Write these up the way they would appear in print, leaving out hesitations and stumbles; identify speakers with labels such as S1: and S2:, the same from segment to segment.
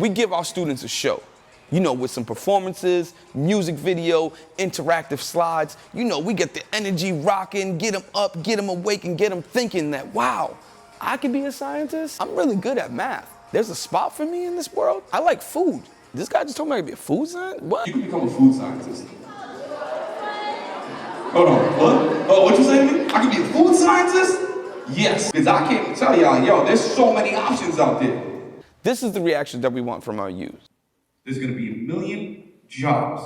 S1: We give our students a show, you know, with some performances, music video, interactive slides. You know, we get the energy rocking, get them up, get them awake, and get them thinking that, wow, I could be a scientist. I'm really good at math. There's a spot for me in this world. I like food. This guy just told me I could be a food scientist? What?
S2: You can become a food scientist. Hold on, what? Oh, what you saying? I could be a food scientist? Yes, because I can't tell y'all, yo, there's so many options out there.
S1: This is the reaction that we want from our youth.
S2: There's gonna be 1 million jobs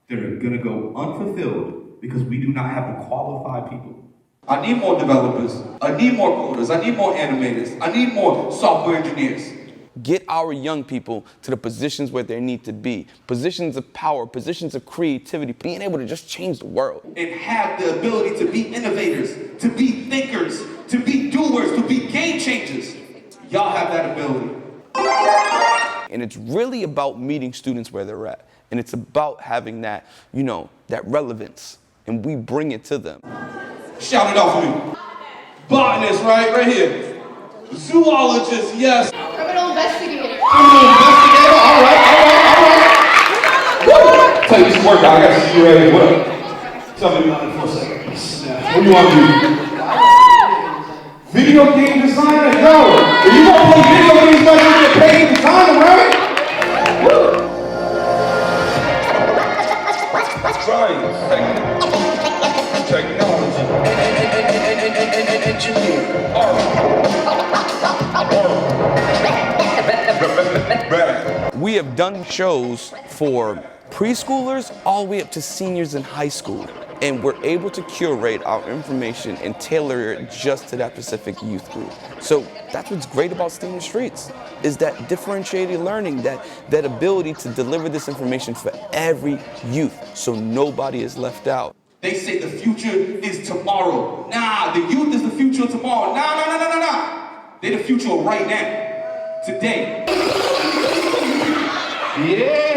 S2: that are gonna go unfulfilled because we do not have the qualified people. I need more developers. I need more coders. I need more animators. I need more software engineers.
S1: Get our young people to the positions where they need to be. Positions of power, positions of creativity, being able to just change the world.
S2: And have the ability to be innovators, to be thinkers, to be doers, to be game changers. Y'all have that ability.
S1: And it's really about meeting students where they're at. And it's about having that, you know, that relevance. And we bring it to them.
S2: Shout it out for me. Botanist, right here. Zoologist, yes.
S3: Criminal investigator.
S2: Criminal investigator, all right. Tell you some work, I got to see you right here. What up? Tell me about it for a second. What do you want to do? Video game designer? Yo, if you want to play video games, you better get paid designer, right? Woo! Science, technology, engineering, art.
S1: We have done shows for preschoolers all the way up to seniors in high school. And we're able to curate our information and tailor it just to that specific youth group. So that's what's great about STEAM Streets, is that differentiated learning, that ability to deliver this information for every youth so nobody is left out.
S2: They say the future is tomorrow. Nah, the youth is the future of tomorrow. Nah. They're the future of right now, today. Yeah.